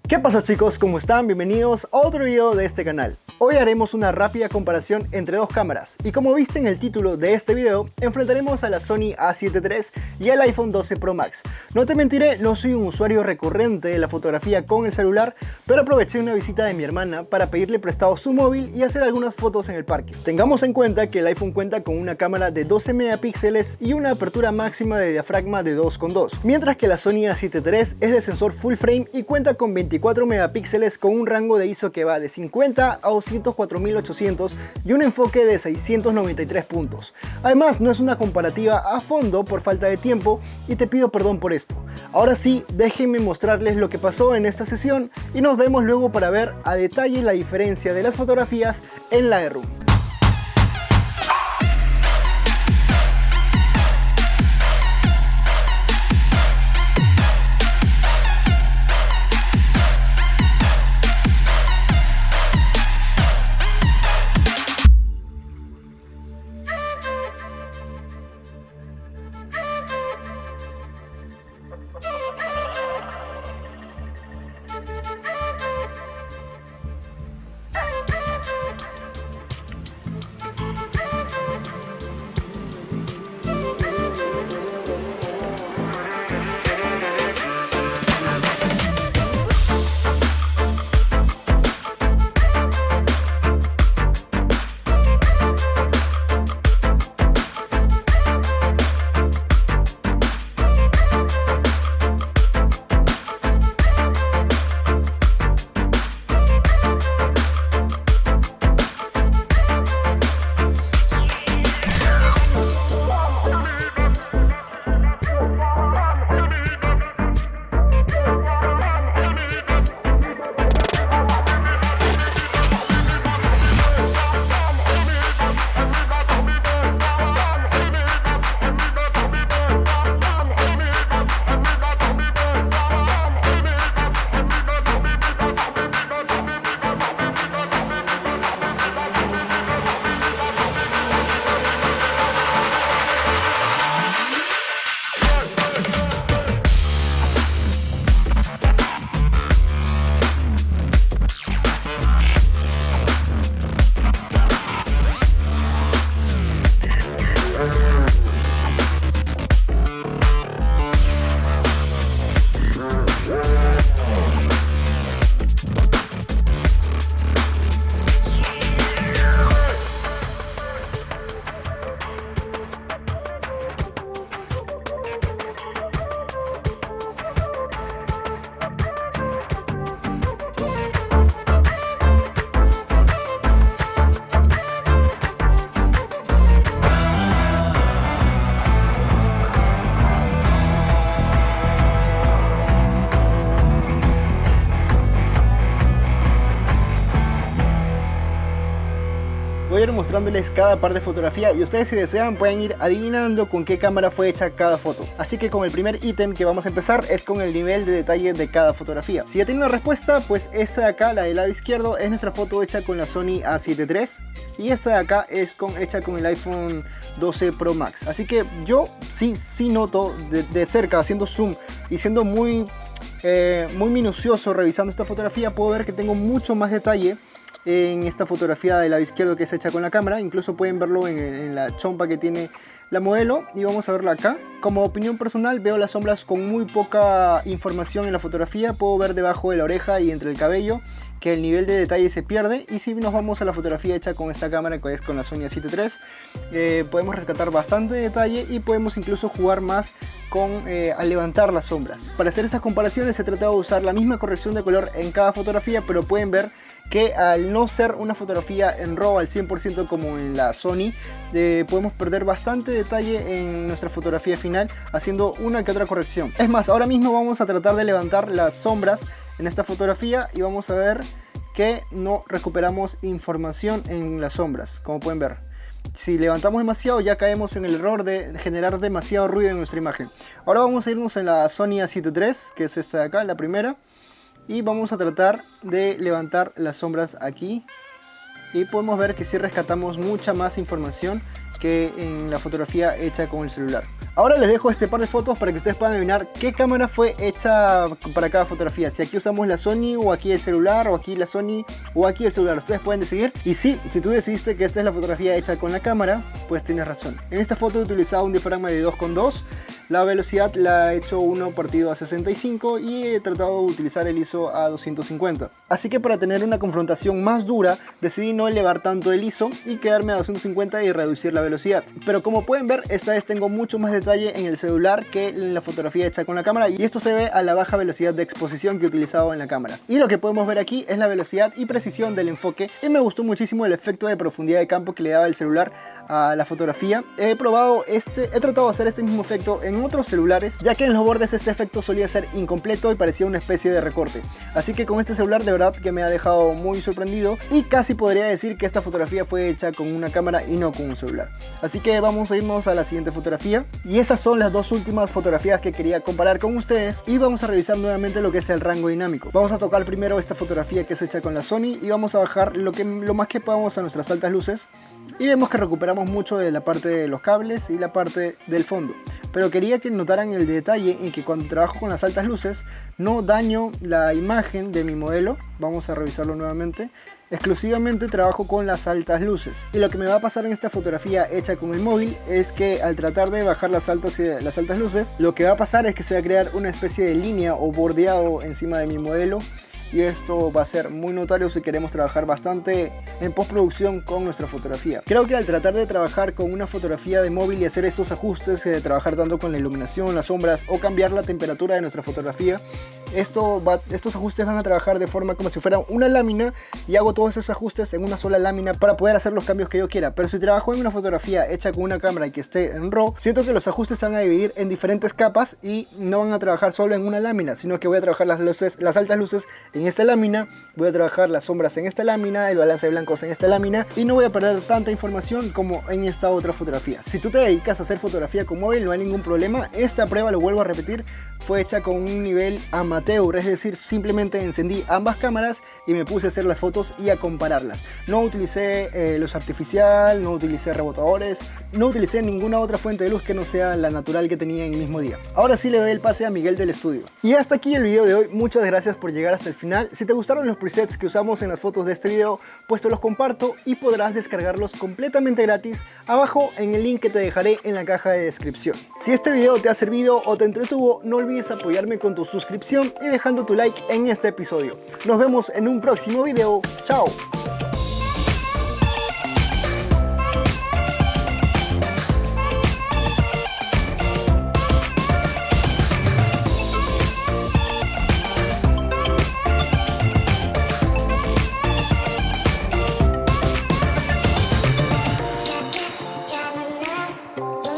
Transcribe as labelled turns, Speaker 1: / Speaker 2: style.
Speaker 1: ¿Qué pasa chicos? ¿Cómo están? Bienvenidos a otro video de este canal. Hoy haremos una rápida comparación entre dos cámaras y como viste en el título de este video, enfrentaremos a la Sony A7 III y al iPhone 12 Pro Max. No te mentiré, no soy un usuario recurrente de la fotografía con el celular, pero aproveché una visita de mi hermana para pedirle prestado su móvil y hacer algunas fotos en el parque. Tengamos en cuenta que el iPhone cuenta con una cámara de 12 megapíxeles y una apertura máxima de diafragma de 2,2, mientras que la Sony A7 III es de sensor full frame y cuenta con 24 megapíxeles con un rango de ISO que va de 50 a 204.800 y un enfoque de 693 puntos. Además, no es una comparativa a fondo por falta de tiempo y te pido perdón por esto. Ahora sí, déjenme mostrarles lo que pasó en esta sesión y nos vemos luego para ver a detalle la diferencia de las fotografías en Lightroom. Voy a ir mostrándoles cada par de fotografía y ustedes si desean pueden ir adivinando con qué cámara fue hecha cada foto. Así que con el primer ítem que vamos a empezar es con el nivel de detalle de cada fotografía. Si ya tienen una respuesta, pues esta de acá, la del lado izquierdo, es nuestra foto hecha con la Sony A7 III. Y esta de acá es hecha con el iPhone 12 Pro Max. Así que yo sí noto de cerca, haciendo zoom y siendo muy minucioso revisando esta fotografía, puedo ver que tengo mucho más detalle en esta fotografía del lado izquierdo que es hecha con la cámara. Incluso pueden verlo en la chompa que tiene la modelo y vamos a verla acá. Como opinión personal veo las sombras con muy poca información en la fotografía. Puedo ver debajo de la oreja y entre el cabello que el nivel de detalle se pierde, y si nos vamos a la fotografía hecha con esta cámara que es con la Sony A7 III, podemos rescatar bastante detalle y podemos incluso jugar más al levantar las sombras. Para hacer estas comparaciones he tratado de usar la misma corrección de color en cada fotografía, pero pueden ver que al no ser una fotografía en RAW al 100% como en la Sony, podemos perder bastante detalle en nuestra fotografía final haciendo una que otra corrección. Es más, ahora mismo vamos a tratar de levantar las sombras en esta fotografía y vamos a ver que no recuperamos información en las sombras, como pueden ver. Si levantamos demasiado ya caemos en el error de generar demasiado ruido en nuestra imagen. Ahora vamos a irnos en la Sony A7 III, que es esta de acá, la primera. Y vamos a tratar de levantar las sombras aquí. Y podemos ver que sí rescatamos mucha más información que en la fotografía hecha con el celular. Ahora les dejo este par de fotos para que ustedes puedan adivinar qué cámara fue hecha para cada fotografía. Si aquí usamos la Sony, o aquí el celular, o aquí la Sony, o aquí el celular. Ustedes pueden decidir. Y sí, si tú decidiste que esta es la fotografía hecha con la cámara, pues tienes razón. En esta foto he utilizado un diafragma de 2,2. La velocidad la he hecho 1/65 y he tratado de utilizar el ISO a 250. Así que para tener una confrontación más dura decidí no elevar tanto el ISO y quedarme a 250 y reducir la velocidad. Pero como pueden ver, esta vez tengo mucho más detalle en el celular que en la fotografía hecha con la cámara, y esto se ve a la baja velocidad de exposición que he utilizado en la cámara. Y lo que podemos ver aquí es la velocidad y precisión del enfoque, y me gustó muchísimo el efecto de profundidad de campo que le daba el celular a la fotografía. He tratado de hacer este mismo efecto en otros celulares, ya que en los bordes este efecto solía ser incompleto y parecía una especie de recorte. Así que con este celular de verdad que me ha dejado muy sorprendido, y casi podría decir que esta fotografía fue hecha con una cámara y no con un celular. Así que vamos a irnos a la siguiente fotografía, y esas son las dos últimas fotografías que quería comparar con ustedes, y vamos a revisar nuevamente lo que es el rango dinámico. Vamos a tocar primero esta fotografía que es hecha con la Sony y vamos a bajar lo más que podamos a nuestras altas luces, y vemos que recuperamos mucho de la parte de los cables y la parte del fondo. Pero quería que notaran el detalle en que cuando trabajo con las altas luces no daño la imagen de mi modelo. Vamos a revisarlo nuevamente. Exclusivamente trabajo con las altas luces, y lo que me va a pasar en esta fotografía hecha con el móvil es que al tratar de bajar las altas luces, lo que va a pasar es que se va a crear una especie de línea o bordeado encima de mi modelo, y esto va a ser muy notorio si queremos trabajar bastante en postproducción con nuestra fotografía. Creo que al tratar de trabajar con una fotografía de móvil y hacer estos ajustes, de trabajar tanto con la iluminación, las sombras o cambiar la temperatura de nuestra fotografía, estos ajustes van a trabajar de forma como si fuera una lámina, y hago todos esos ajustes en una sola lámina para poder hacer los cambios que yo quiera. Pero si trabajo en una fotografía hecha con una cámara y que esté en RAW, siento que los ajustes se van a dividir en diferentes capas y no van a trabajar solo en una lámina, sino que voy a trabajar las altas luces en esta lámina, voy a trabajar las sombras en esta lámina, el balance de blancos en esta lámina, y no voy a perder tanta información como en esta otra fotografía. Si tú te dedicas a hacer fotografía con móvil, no hay ningún problema. Esta prueba, lo vuelvo a repetir, fue hecha con un nivel amateur, es decir, simplemente encendí ambas cámaras y me puse a hacer las fotos y a compararlas. No utilicé luz artificial, no utilicé rebotadores, no utilicé ninguna otra fuente de luz que no sea la natural que tenía en el mismo día. Ahora sí le doy el pase a Miguel del estudio. Y hasta aquí el video de hoy. Muchas gracias por llegar hasta el final. Si te gustaron los presets que usamos en las fotos de este video, pues te los comparto y podrás descargarlos completamente gratis abajo en el link que te dejaré en la caja de descripción. Si este video te ha servido o te entretuvo, no olvides apoyarme con tu suscripción y dejando tu like en este episodio. Nos vemos en un próximo video. ¡Chao!